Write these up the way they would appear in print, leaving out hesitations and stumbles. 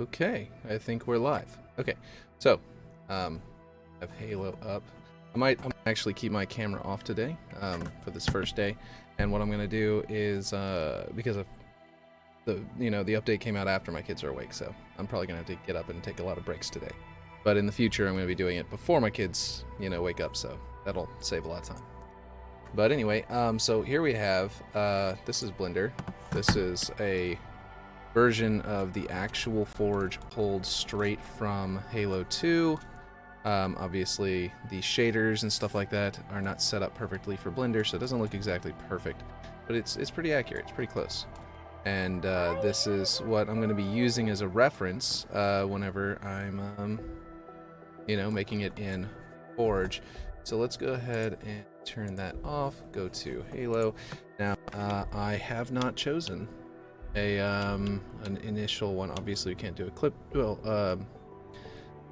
Okay, I think we're live. Okay, so I have Halo up. I'm gonna actually keep my camera off today for this first day, and what I'm gonna do is because of the the update came out after my kids are awake, so I'm probably gonna have to get up and take a lot of breaks today. But in the future, I'm gonna be doing it before my kids wake up, so that'll save a lot of time. But anyway, so here we have this is Blender. This is a version of the actual forge pulled straight from Halo 2. Obviously, the shaders and stuff like that are not set up perfectly for Blender, so it doesn't look exactly perfect, but it's pretty accurate. It's pretty close. And this is what I'm going to be using as a reference whenever I'm, making it in Forge. So let's go ahead and turn that off. Go to Halo. Now, I have not chosen an initial one. Obviously, we can't do a clip. Well,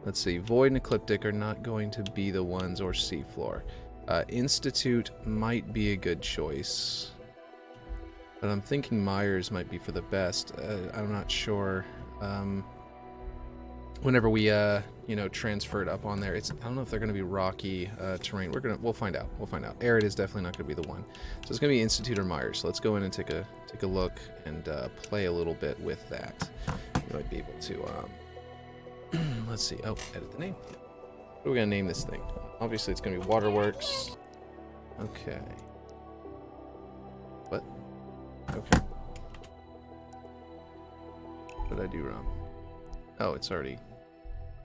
let's see. Void and Ecliptic are not going to be the ones, or Seafloor. Institute might be a good choice, but I'm thinking Myers might be for the best. I'm not sure. Whenever we transfer it up on there, I don't know if they're going to be rocky terrain. We'll find out. We'll find out. Arid is definitely not going to be the one. So it's going to be Institute or Myers. So let's go in and take a look and play a little bit with that. We might be able to let's see. Oh, edit the name. What are we going to name this thing? Obviously it's going to be Waterworks. Okay. What? Okay. What did I do wrong? Oh, it's already...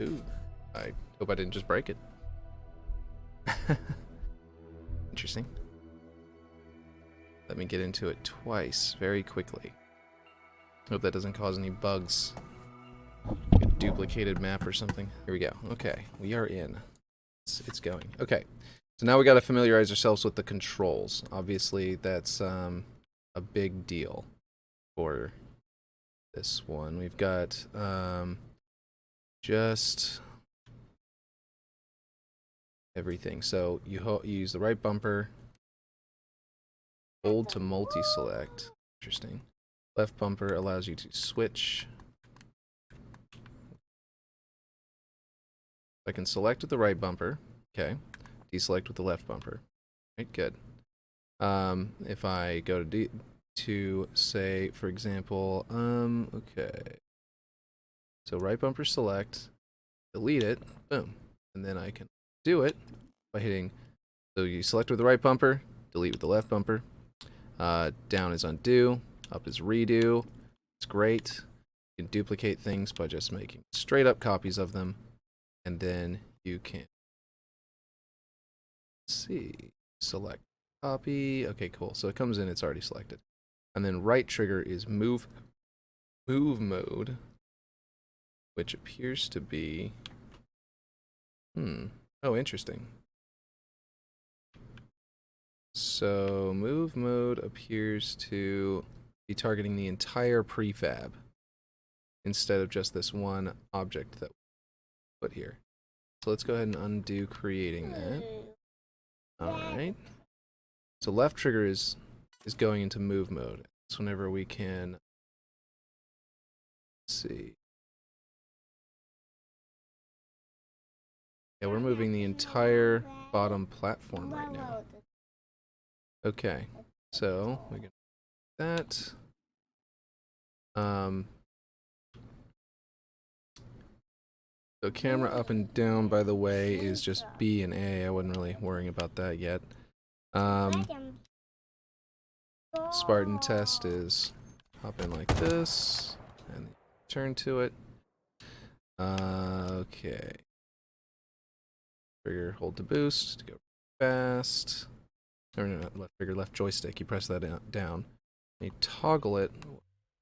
Ooh. I hope I didn't just break it. Interesting. Let me get into it twice, very quickly. Hope that doesn't cause any bugs. A duplicated map or something. Here we go. Okay, we are in. It's going. Okay, so now we got to familiarize ourselves with the controls. Obviously, that's a big deal for this one. We've got just everything. So you use the right bumper, hold to multi-select. Interesting. Left bumper allows you to switch. I can select with the right bumper. Okay. Deselect with the left bumper. Right, good. If I go to say, for example, okay. So right bumper select, delete it, boom. And then I can do it by hitting, so you select with the right bumper, delete with the left bumper. Down is undo, up is redo. It's great. You can duplicate things by just making straight up copies of them. And then you can select copy. Okay, cool. So it comes in, it's already selected. And then right trigger is move mode, which appears to be oh, interesting. So move mode appears to be targeting the entire prefab instead of just this one object that we put here. So let's go ahead and undo creating that. Alright. So left trigger is going into move mode. It's whenever we can see. Yeah, we're moving the entire bottom platform right now. Okay, so we can do that. So camera up and down, by the way, is just B and A. I wasn't really worrying about that yet. Spartan test is hop in like this and turn to it. Okay. Trigger, hold to boost to go fast. Or no, not left trigger, left joystick. You press that down. And you toggle it.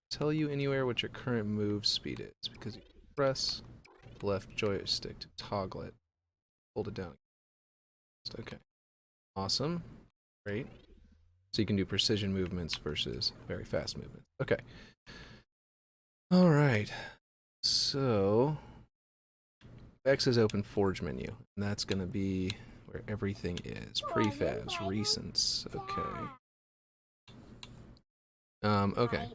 Tell you anywhere what your current move speed is, because you press the left joystick to toggle it. Hold it down. Okay. Awesome. Great. So you can do precision movements versus very fast movements. Okay. All right. So X is open Forge menu, and that's going to be where everything is. Prefabs, recents. Okay. Okay.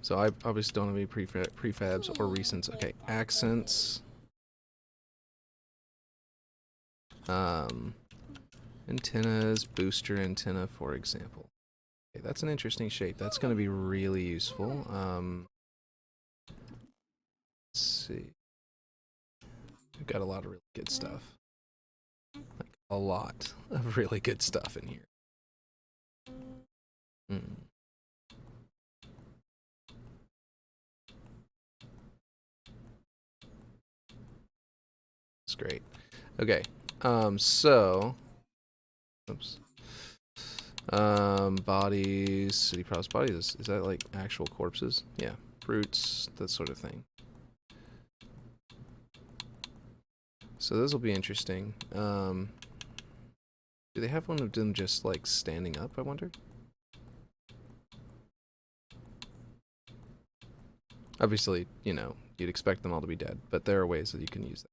So I obviously don't have any prefabs or recents. Okay, accents. Antennas, booster antenna, for example. Okay, that's an interesting shape. That's going to be really useful. Let's see. We've got a lot of really good stuff. Like, a lot of really good stuff in here. It's great. Okay, so... Oops. Bodies, city props, bodies, is that like actual corpses? Yeah, brutes, that sort of thing. So those will be interesting. Do they have one of them just like standing up, I wonder? Obviously, you know, you'd expect them all to be dead, but there are ways that you can use that.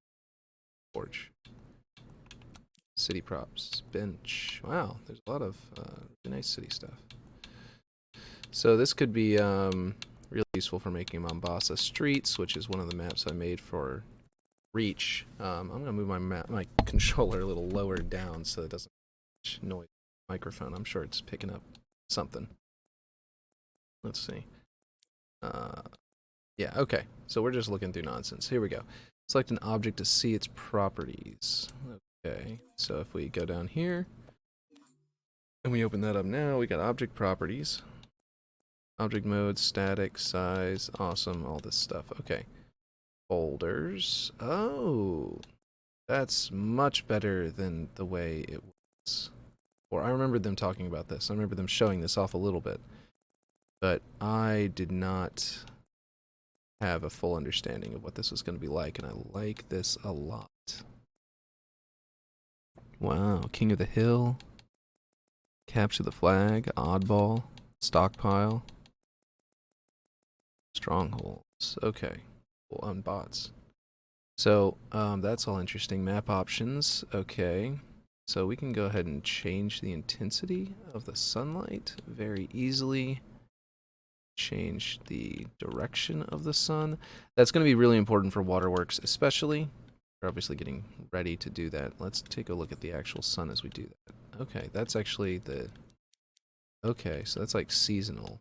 Forge. City props, bench. Wow, there's a lot of really nice city stuff. So this could be really useful for making Mombasa streets, which is one of the maps I made for Reach. I'm gonna move my controller a little lower down so it doesn't noise the microphone. I'm sure it's picking up something. Let's see. Yeah, okay. So we're just looking through nonsense. Here we go. Select an object to see its properties. Okay, so if we go down here, and we open that up now, we got object properties. Object mode, static, size, awesome, all this stuff. Okay. Folders. Oh, that's much better than the way it was. Or I remember them talking about this. I remember them showing this off a little bit. But I did not have a full understanding of what this was going to be like, and I like this a lot. Wow, King of the Hill, capture the flag, oddball, stockpile, strongholds. Okay, well, on bots. So that's all interesting. Map options. Okay, so we can go ahead and change the intensity of the sunlight very easily. Change the direction of the sun. That's going to be really important for Waterworks, especially. We're obviously getting ready to do that. Let's take a look at the actual sun as we do that. Okay, that's actually the... Okay, so that's like seasonal.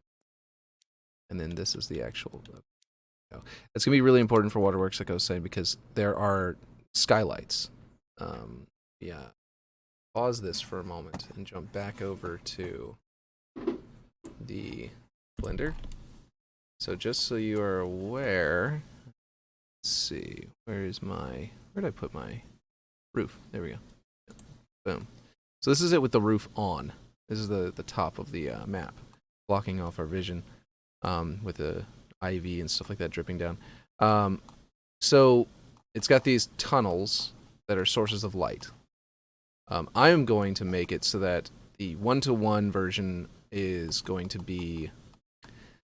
And then this is the actual... It's going to be really important for Waterworks, like I was saying, because there are skylights. Yeah. Pause this for a moment and jump back over to the Blender. So just so you are aware... Let's see, where'd I put my roof? There we go. Boom. So this is it with the roof on. This is the top of the map, blocking off our vision with the ivy and stuff like that dripping down. So it's got these tunnels that are sources of light. I am going to make it so that the one-to-one version is going to be...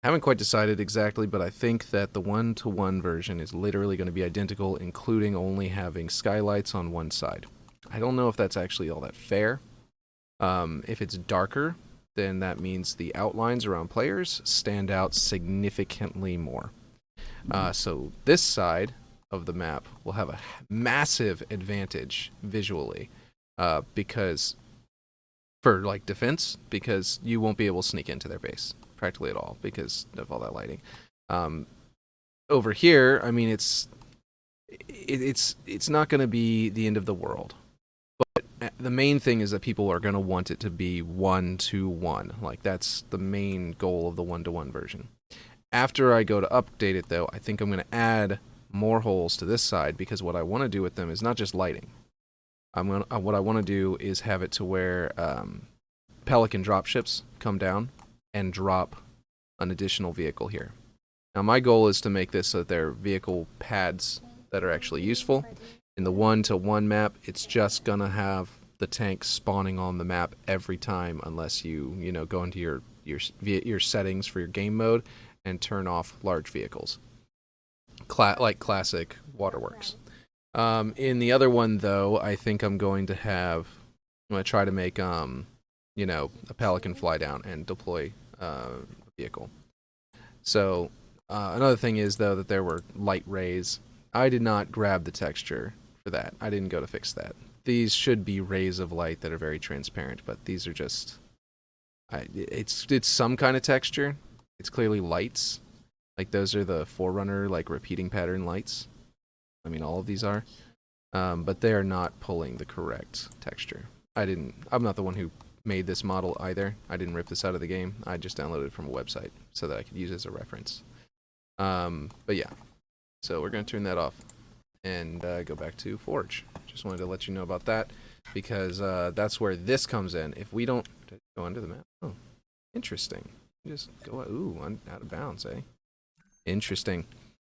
I haven't quite decided exactly, but I think that the one-to-one version is literally going to be identical, including only having skylights on one side. I don't know if that's actually all that fair. If it's darker, then that means the outlines around players stand out significantly more. So this side of the map will have a massive advantage visually, because for like defense, because you won't be able to sneak into their base practically at all because of all that lighting. Over here, I mean, it's not going to be the end of the world, but the main thing is that people are going to want it to be 1-to-1. Like, that's the main goal of the 1-to-1 version. After I go to update it, though, I think I'm going to add more holes to this side, because what I want to do with them is not just lighting. What I want to do is have it to where Pelican dropships come down and drop an additional vehicle here. Now my goal is to make this so that they're vehicle pads that are actually useful. In the 1-to-1 map, it's just gonna have the tank spawning on the map every time, unless you go into your settings for your game mode and turn off large vehicles, like classic Waterworks. In the other one, though, I think I'm going to try to make a Pelican fly down and deploy a vehicle. So another thing is though that there were light rays. I did not grab the texture for that. I didn't go to fix that. These should be rays of light that are very transparent, but these are just it's some kind of texture. It's clearly lights. Like those are the Forerunner like repeating pattern lights. I mean all of these are. But they are not pulling the correct texture. I'm not the one who made this model either. I didn't rip this out of the game. I just downloaded it from a website so that I could use it as a reference. But yeah, so we're going to turn that off and go back to Forge. Just wanted to let you know about that because that's where this comes in. If we don't go under the map, oh, interesting. Just go out of bounds, eh? Interesting.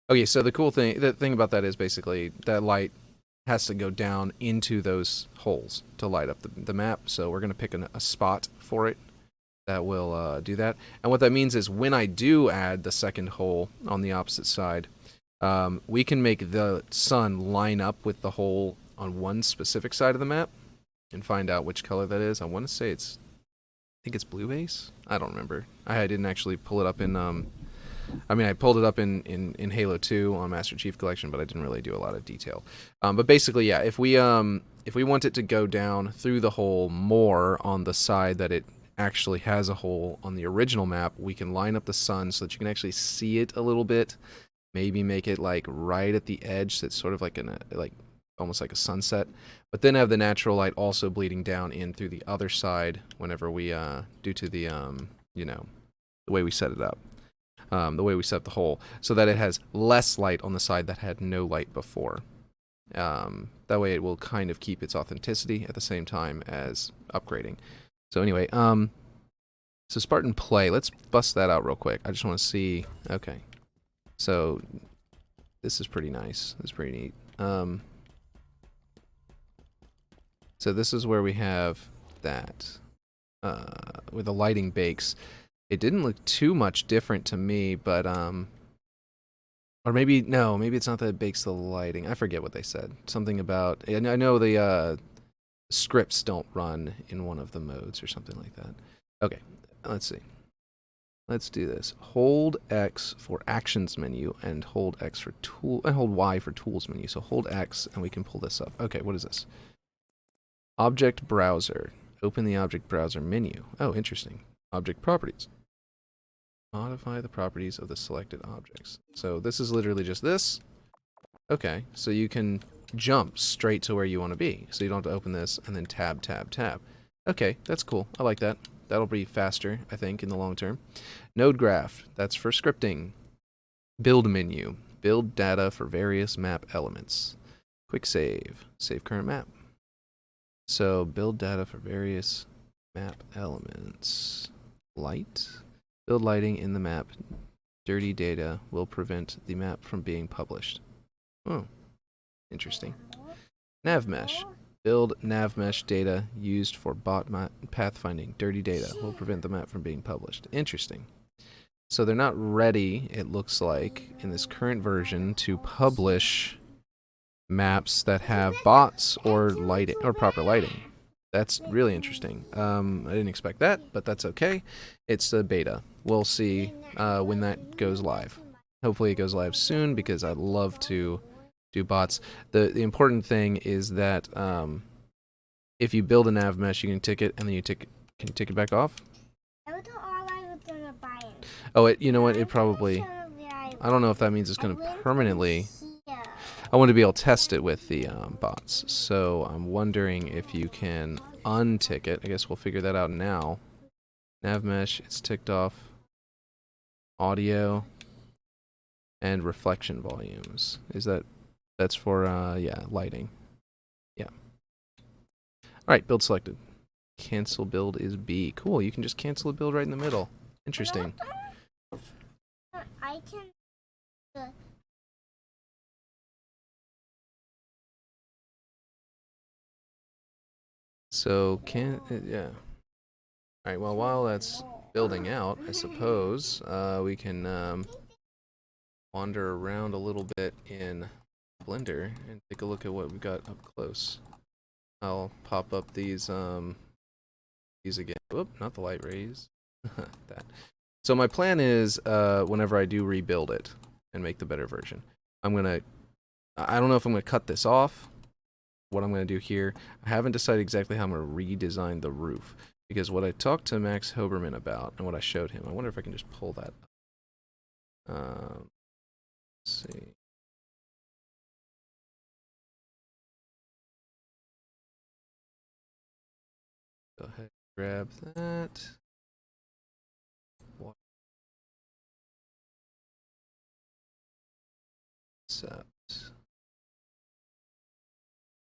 Okay, so the thing about that is basically that light has to go down into those holes to light up the map. So we're going to pick a spot for it that will do that. And what that means is when I do add the second hole on the opposite side, we can make the sun line up with the hole on one specific side of the map and find out which color that is. I want to say I think it's blue base. I don't remember. I didn't actually pull it up in I pulled it up in Halo 2 on Master Chief Collection, but I didn't really do a lot of detail. But basically, yeah, if we want it to go down through the hole more on the side that it actually has a hole on the original map, we can line up the sun so that you can actually see it a little bit. Maybe make it like right at the edge, so it's sort of like almost like a sunset. But then have the natural light also bleeding down in through the other side whenever we due to the the way we set it up. The way we set the hole, so that it has less light on the side that had no light before. That way it will kind of keep its authenticity at the same time as upgrading. So anyway, so Spartan Play, let's bust that out real quick. I just want to see, okay. So this is pretty nice. This is pretty neat. So this is where we have that, where the lighting bakes. It didn't look too much different to me, but or maybe it's not that it bakes the lighting. I forget what they said. Something about, I know the scripts don't run in one of the modes or something like that. Okay, let's see. Let's do this. Hold X for actions menu and hold X for tool and hold Y for tools menu. So hold X and we can pull this up. Okay, what is this? Object browser. Open the object browser menu. Oh, interesting. Object properties. Modify the properties of the selected objects. So this is literally just this. Okay, so you can jump straight to where you want to be. So you don't have to open this and then tab, tab, tab. Okay, that's cool. I like that. That'll be faster, I think, in the long term. Node graph. That's for scripting. Build menu. Build data for various map elements. Quick save. Save current map. So build data for various map elements. Light. Build lighting in the map. Dirty data will prevent the map from being published. Oh, interesting. Nav-mesh. Build Nav-mesh data used for bot pathfinding. Dirty data will prevent the map from being published. Interesting. So they're not ready, it looks like, in this current version to publish maps that have bots or lighting or proper lighting. That's really interesting. I didn't expect that, but that's okay. It's a beta. We'll see when that goes live. Hopefully it goes live soon because I'd love to do bots. The important thing is that if you build a nav mesh, you can tick it and then can you tick it back off? Oh, you know what? It probably, I don't know if that means it's going to permanently. I want to be able to test it with the bots, so I'm wondering if you can untick it. I guess we'll figure that out now. Nav mesh, it's ticked off. Audio and reflection volumes. That's for yeah, lighting. Yeah. All right, build selected. Cancel build is B. Cool. You can just cancel a build right in the middle. Interesting. I can. So yeah. All right. Well, while that's building out, I suppose we can wander around a little bit in Blender and take a look at what we've got up close. I'll pop up these again. Whoop, not the light rays. That. So my plan is, whenever I do rebuild it and make the better version, I don't know if I'm gonna cut this off. What I'm gonna do here, I haven't decided exactly how I'm gonna redesign the roof, because what I talked to Max Hoberman about and what I showed him, I wonder if I can just pull that up. Let's see. Go ahead, grab that.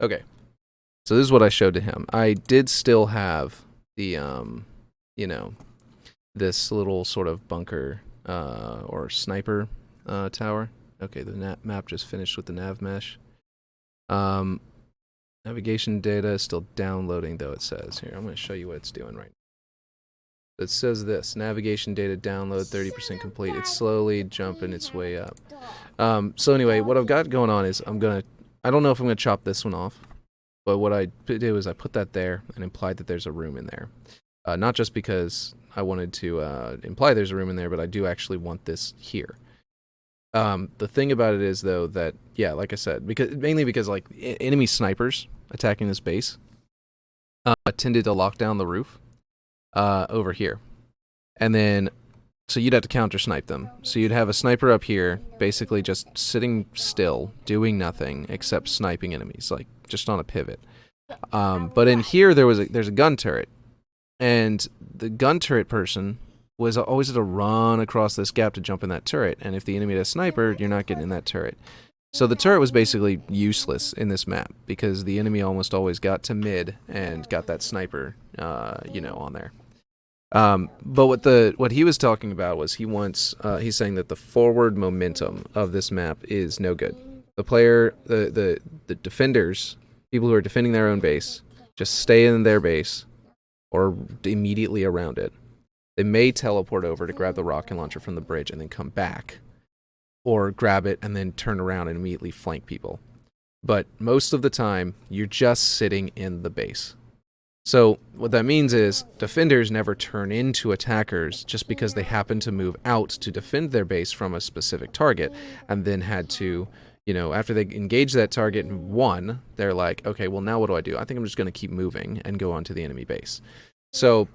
Okay, so this is what I showed to him. I did still have the, you know, this little sort of bunker or sniper tower. Okay, the map just finished with the Nav-mesh. Navigation data is still downloading, though, it says. Here, I'm going to show you what it's doing right now. It says this, navigation data download 30% complete. It's slowly jumping its way up. So anyway, what I've got going on is I don't know if I'm going to chop this one off, but what I do is I put that there and implied that there's a room in there. Not just because I wanted to imply there's a room in there, but I do actually want this here. The thing about it is, though, that, yeah, like I said, mainly because like enemy snipers attacking this base tended to lock down the roof over here. And then, so you'd have to counter snipe them. So you'd have a sniper up here, basically just sitting still, doing nothing except sniping enemies, like just on a pivot. But in here, there's a gun turret. And the gun turret person was always had to run across this gap to jump in that turret. And if the enemy had a sniper, you're not getting in that turret. So the turret was basically useless in this map because the enemy almost always got to mid and got that sniper, on there. But what he was talking about was he's saying that the forward momentum of this map is no good. The defenders, people who are defending their own base, just stay in their base or immediately around it. They may teleport over to grab the rocket launcher from the bridge and then come back, or grab it and then turn around and immediately flank people. But most of the time, you're just sitting in the base. So what that means is defenders never turn into attackers just because they happen to move out to defend their base from a specific target and then had to, after they engage that target and won, they're like, okay, well, now what do I do? I think I'm just going to keep moving and go onto the enemy base. So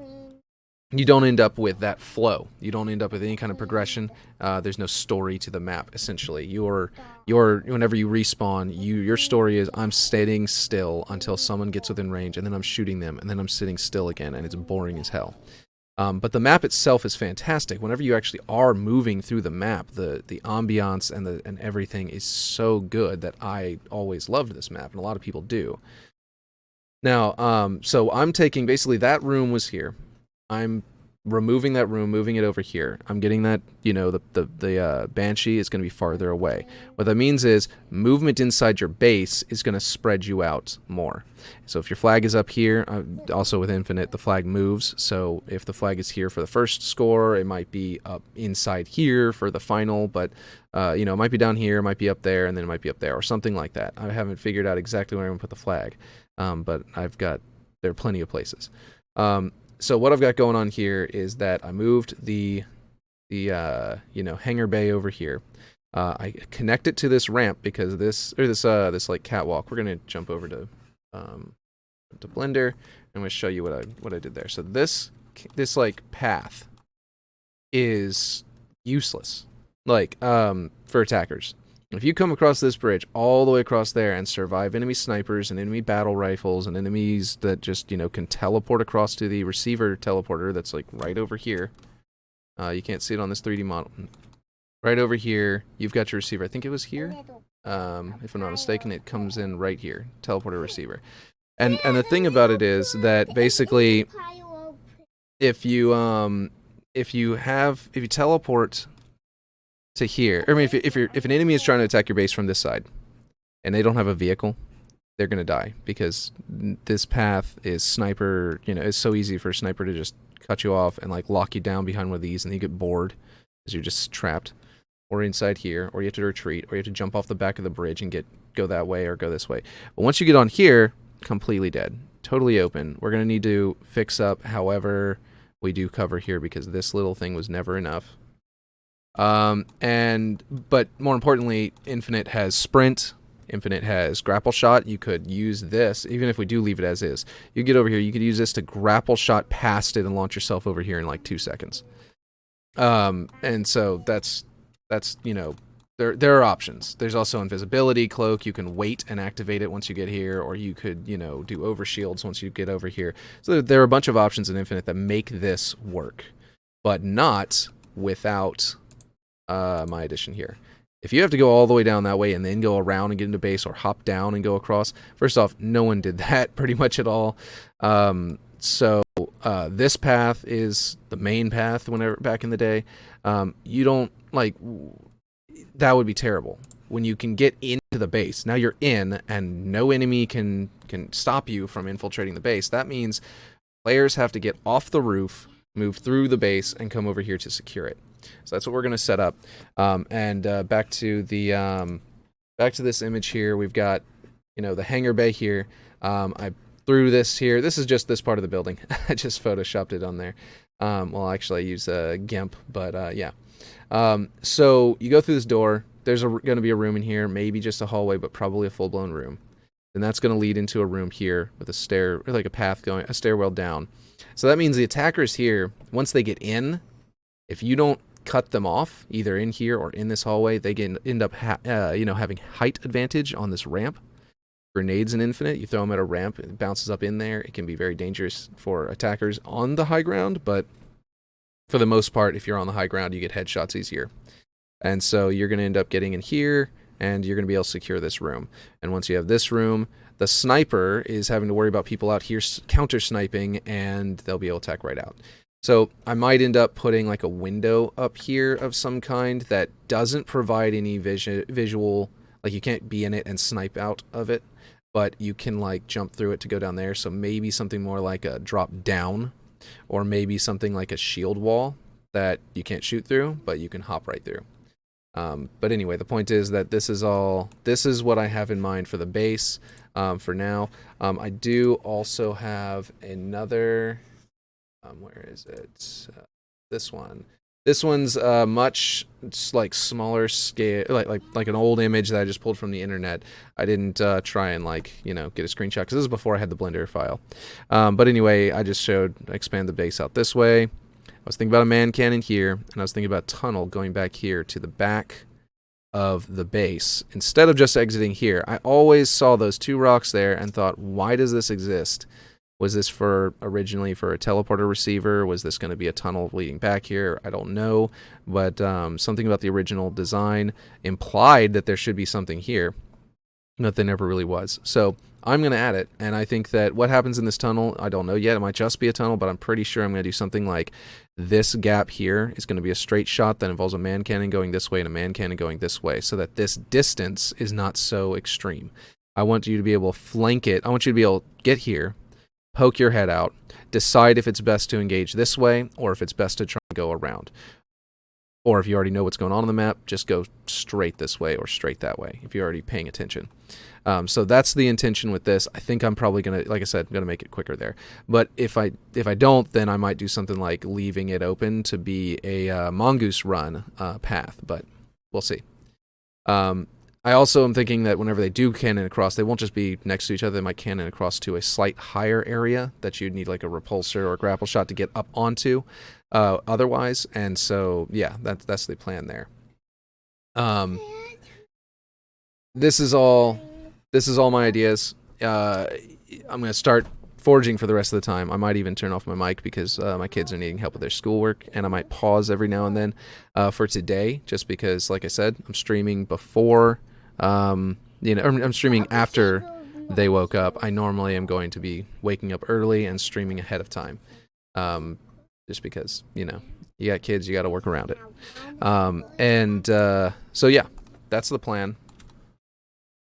you don't end up with that flow. You don't end up with any kind of progression. There's no story to the map, essentially. Whenever you respawn, your story is I'm staying still until someone gets within range, and then I'm shooting them, and then I'm sitting still again, and it's boring as hell. But the map itself is fantastic. Whenever you actually are moving through the map, the ambiance and everything is so good that I always loved this map, and a lot of people do. Now, so I'm taking, basically that room was here. I'm removing that room, moving it over here. I'm getting that, the Banshee is going to be farther away. What that means is movement inside your base is going to spread you out more. So if your flag is up here, also with Infinite, the flag moves. So if the flag is here for the first score, it might be up inside here for the final, but it might be down here, it might be up there, and then it might be up there, or something like that. I haven't figured out exactly where I'm going to put the flag, but there are plenty of places. So what I've got going on here is that I moved the hangar bay over here. I connect it to this ramp because this like catwalk. We're gonna jump over to Blender. I'm gonna show you what I did there. So this like path is useless, like for attackers. If you come across this bridge all the way across there and survive enemy snipers and enemy battle rifles and enemies that just, can teleport across to the receiver teleporter that's like right over here. You can't see it on this 3D model. Right over here, you've got your receiver. I think it was here. If I'm not mistaken, it comes in right here. Teleporter receiver. And the thing about it is that basically if you teleport to here, I mean, if an enemy is trying to attack your base from this side, and they don't have a vehicle, they're gonna die because this path is sniper. It's so easy for a sniper to just cut you off and like lock you down behind one of these, and you get bored because you're just trapped, or inside here, or you have to retreat, or you have to jump off the back of the bridge and go that way or go this way. But once you get on here, completely dead, totally open. We're gonna need to fix up, however, we do cover here because this little thing was never enough. But more importantly, Infinite has sprint. Infinite has grapple shot. You could use this, even if we do leave it as is. You get over here, you could use this to grapple shot past it and launch yourself over here in like 2 seconds. And so that's you know, there are options. There's also invisibility cloak. You can wait and activate it once you get here, or you could, you know, do overshields once you get over here. So there are a bunch of options in Infinite that make this work, but not without my addition here. If you have to go all the way down that way and then go around and get into base, or hop down and go across, first off, no one did that pretty much at all. So this path is the main path whenever back in the day. You don't, like, that would be terrible. When you can get into the base, now you're in and no enemy can stop you from infiltrating the base. That means players have to get off the roof, move through the base, and come over here to secure it. So that's what we're going to set up. Back to this image here, we've got, you know, the hangar bay here. I threw this here. This is just this part of the building. I just photoshopped it on there. Well, actually I use GIMP, but yeah. So you go through this door. There's going to be a room in here, maybe just a hallway, but probably a full-blown room. And that's going to lead into a room here with a stair, like a path going, a stairwell down. So that means the attackers here, once they get in, if you don't cut them off, either in here or in this hallway, they can end up you know, having height advantage on this ramp. Grenades in Infinite, you throw them at a ramp, it bounces up in there. It can be very dangerous for attackers on the high ground, but for the most part, if you're on the high ground, you get headshots easier. And so you're going to end up getting in here, and you're going to be able to secure this room. And once you have this room, the sniper is having to worry about people out here counter-sniping, and they'll be able to attack right out. So I might end up putting like a window up here of some kind that doesn't provide any visual, like you can't be in it and snipe out of it, but you can like jump through it to go down there. So maybe something more like a drop down, or maybe something like a shield wall that you can't shoot through, but you can hop right through. But anyway, the point is that this is what I have in mind for the base for now. I do also have another, where is it? This one. This one's much like smaller scale, like an old image that I just pulled from the internet. I didn't try and like, you know, get a screenshot because this is before I had the Blender file. But anyway, I just expand the base out this way. I was thinking about a man cannon here, and I was thinking about a tunnel going back here to the back of the base instead of just exiting here. I always saw those two rocks there and thought, why does this exist? Was this originally for a teleporter receiver? Was this going to be a tunnel leading back here? I don't know, but something about the original design implied that there should be something here, but there never really was. So I'm going to add it, and I think that what happens in this tunnel, I don't know yet. It might just be a tunnel, but I'm pretty sure I'm going to do something like this gap here is going to be a straight shot that involves a man cannon going this way and a man cannon going this way, so that this distance is not so extreme. I want you to be able to flank it. I want you to be able to get here, poke your head out, decide if it's best to engage this way or if it's best to try and go around. Or if you already know what's going on the map, just go straight this way or straight that way if you're already paying attention. So that's the intention with this. I think I'm probably going to, like I said, I'm going to make it quicker there. But if I don't, then I might do something like leaving it open to be a mongoose run path, but we'll see. I also am thinking that whenever they do cannon across, they won't just be next to each other. They might cannon across to a slight higher area that you'd need like a repulsor or a grapple shot to get up onto otherwise. And so, yeah, that's the plan there. This is all my ideas. I'm going to start foraging for the rest of the time. I might even turn off my mic because my kids are needing help with their schoolwork, and I might pause every now and then for today, just because, like I said, I'm streaming before, I'm streaming after they woke up. I normally am going to be waking up early and streaming ahead of time, just because, you got kids, you got to work around it. So yeah, that's the plan.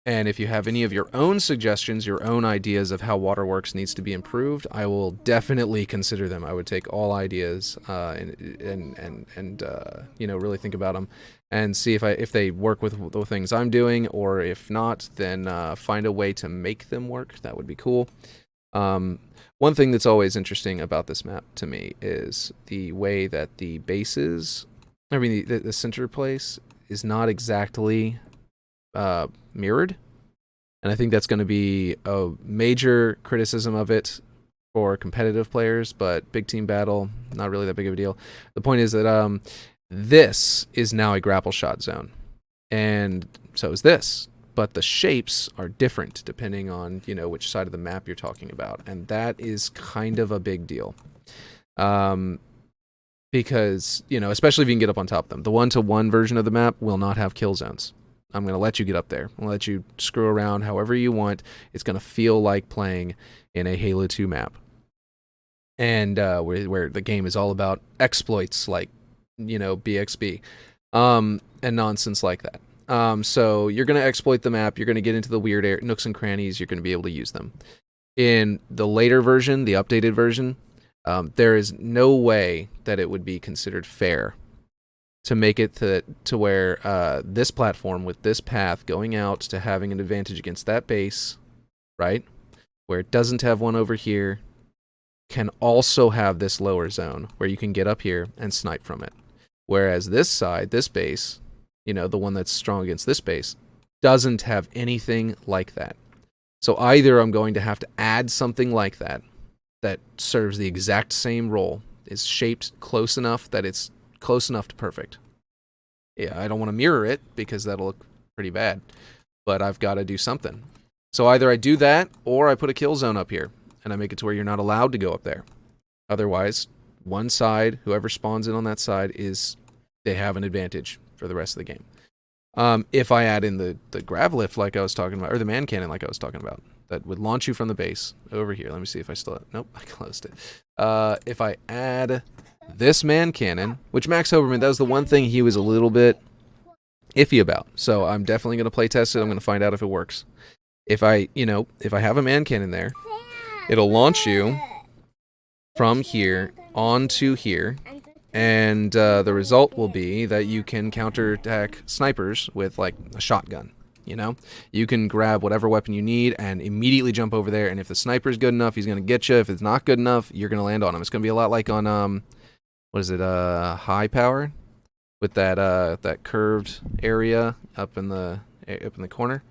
And if you have any of your own suggestions, your own ideas of how Waterworks needs to be improved, I will definitely consider them. I would take all ideas and really think about them and see if they work with the things I'm doing, or if not, then find a way to make them work. That would be cool. One thing that's always interesting about this map to me is the way that the bases, I mean, the center place is not exactly mirrored. And I think that's going to be a major criticism of it for competitive players, but big team battle, not really that big of a deal. The point is that this is now a grapple shot zone, and so is this. But the shapes are different depending on, you know, which side of the map you're talking about, and that is kind of a big deal. Because, you know, especially if you can get up on top of them. The 1-to-1 version of the map will not have kill zones. I'm going to let you get up there. I'm going to let you screw around however you want. It's going to feel like playing in a Halo 2 map. And where the game is all about exploits like, you know, BXB and nonsense like that. So you're going to exploit the map. You're going to get into the weird nooks and crannies. You're going to be able to use them. In the later version, the updated version, there is no way that it would be considered fair to make it to where this platform with this path going out to having an advantage against that base, right, where it doesn't have one over here, can also have this lower zone where you can get up here and snipe from it. Whereas this side, this base, you know, the one that's strong against this base, doesn't have anything like that. So either I'm going to have to add something like that that serves the exact same role, is shaped close enough that it's close enough to perfect. Yeah, I don't want to mirror it because that'll look pretty bad, but I've got to do something. So either I do that or I put a kill zone up here and I make it to where you're not allowed to go up there. Otherwise, one side, whoever spawns in on that side, they have an advantage for the rest of the game. If I add in the grav lift like I was talking about, or the man cannon like I was talking about, that would launch you from the base over here. Let me see if I still have, nope, I closed it. If I add this man cannon, which Max Hoberman, that was the one thing he was a little bit iffy about. So I'm definitely going to play test it. I'm going to find out if it works. If I have a man cannon there, it'll launch you from here onto here. And the result will be that you can counterattack snipers with, like, a shotgun. You know, you can grab whatever weapon you need and immediately jump over there. And if the sniper's good enough, he's gonna get you. If it's not good enough, you're gonna land on him. It's gonna be a lot like on what is it? High power, with that curved area up in the corner.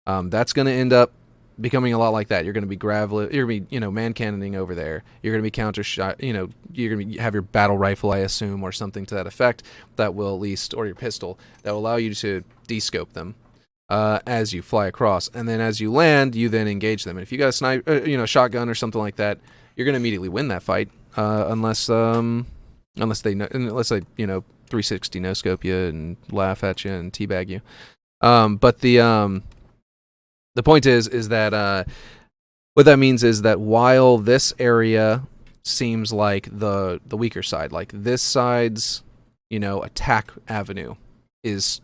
That's gonna end up becoming a lot like that. You're going to be you're going to be, man cannoning over there. You're going to be counter shot, you're going to have your battle rifle, I assume, or something to that effect that will at least, or your pistol, that will allow you to descope them as you fly across. And then as you land, you then engage them. And if you got a shotgun or something like that, you're going to immediately win that fight unless they 360 no scope you and laugh at you and teabag you. But the point is that what that means is that while this area seems like the weaker side, like this side's attack avenue is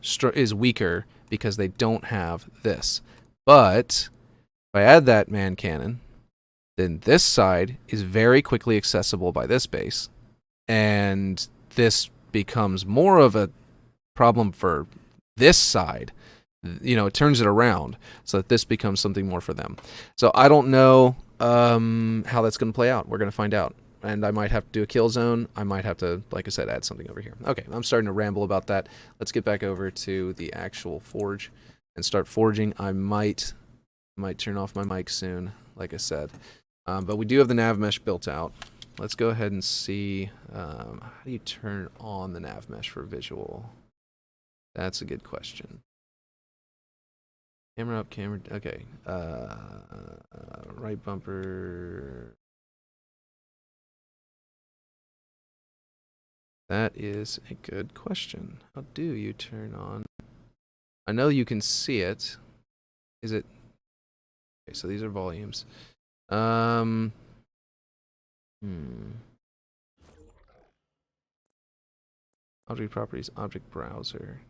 weaker because they don't have this. But if I add that man cannon, then this side is very quickly accessible by this base, and this becomes more of a problem for this side. It turns it around so that this becomes something more for them. So I don't know how that's going to play out. We're going to find out. And I might have to do a kill zone. I might have to, like I said, add something over here. Okay, I'm starting to ramble about that. Let's get back over to the actual forge and start forging. I might turn off my mic soon, like I said. But we do have the Nav-mesh built out. Let's go ahead and see, how do you turn on the Nav-mesh for visual? That's a good question. Camera up, camera. Okay. Right bumper. That is a good question. How do you turn on? I know you can see it. Is it? Okay, so these are volumes. Object properties, object browser.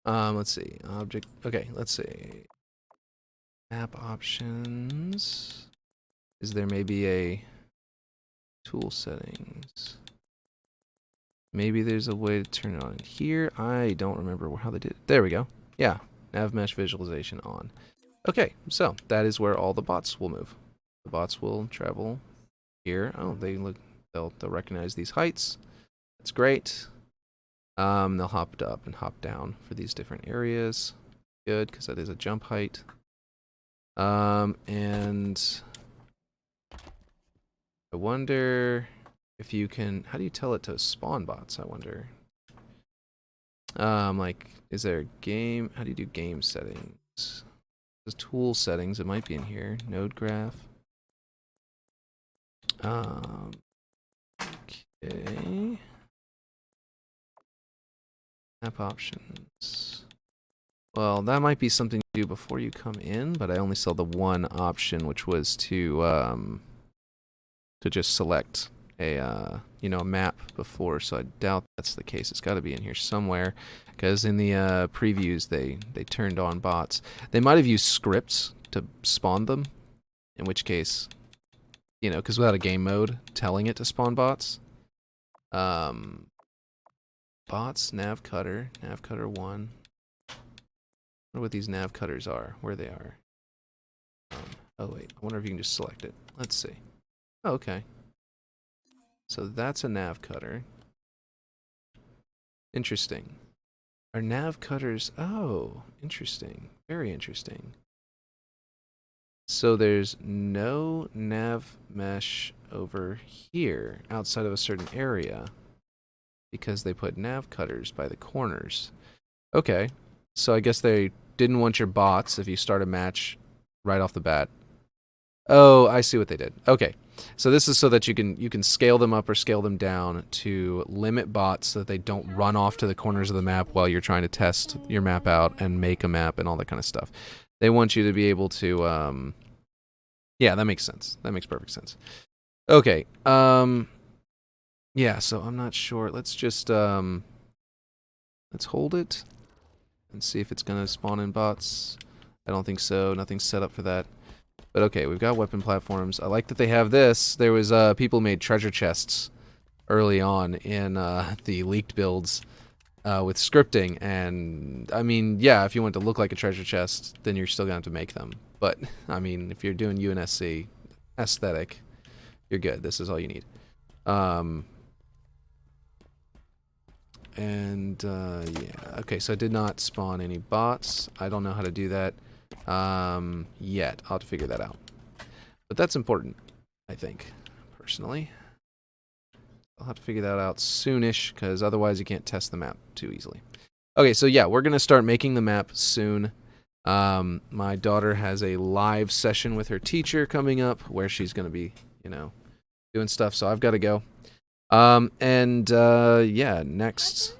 Let's see. Object. Okay, let's see. App options. Is there maybe a tool settings? Maybe there's a way to turn it on in here. I don't remember how they did it. There we go. Yeah, Nav-mesh visualization on. Okay, so that is where all the bots will move. The bots will travel here. Oh, they'll recognize these heights. That's great. They'll hop up and hop down for these different areas. Good, because that is a jump height. And I wonder if you can. How do you tell it to spawn bots? I wonder. Like, is there a game? How do you do game settings? The tool settings. It might be in here. Node graph. Okay. App options. Well, that might be something you do before you come in, but I only saw the one option, which was to just select a a map before. So I doubt that's the case. It's got to be in here somewhere, because in the previews they turned on bots. They might have used scripts to spawn them, in which case, because without a game mode telling it to spawn bots. Bots, nav cutter 1. I wonder what these nav cutters are, where they are. Oh wait, I wonder if you can just select it. Let's see. Oh, okay. So that's a nav cutter. Interesting. Are nav cutters... Oh, interesting. Very interesting. So there's no nav mesh over here outside of a certain area because they put nav cutters by the corners. Okay. So I guess they didn't want your bots if you start a match right off the bat. Oh, I see what they did. Okay. So this is so that you can scale them up or scale them down to limit bots so that they don't run off to the corners of the map while you're trying to test your map out and make a map and all that kind of stuff. They want you to be able to yeah, that makes sense. That makes perfect sense. Okay. Yeah, so I'm not sure. Let's just let's hold it and see if it's gonna spawn in bots. I don't think so. Nothing's set up for that. But okay, we've got weapon platforms. I like that they have this. There was people made treasure chests early on in the leaked builds with scripting, and I mean, yeah, if you want to look like a treasure chest, then you're still gonna have to make them. But I mean, if you're doing UNSC aesthetic, you're good. This is all you need. And yeah, okay, so I did not spawn any bots. I don't know how to do that yet. I'll have to figure that out. But that's important, I think, personally. I'll have to figure that out soonish, because otherwise you can't test the map too easily. Okay, so yeah, we're going to start making the map soon. My daughter has a live session with her teacher coming up where she's going to be, doing stuff, so I've got to go. Yeah, next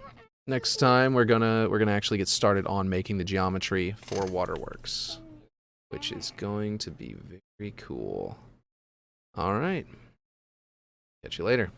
time we're gonna actually get started on making the geometry for Waterworks, which is going to be very cool. All right, catch you later.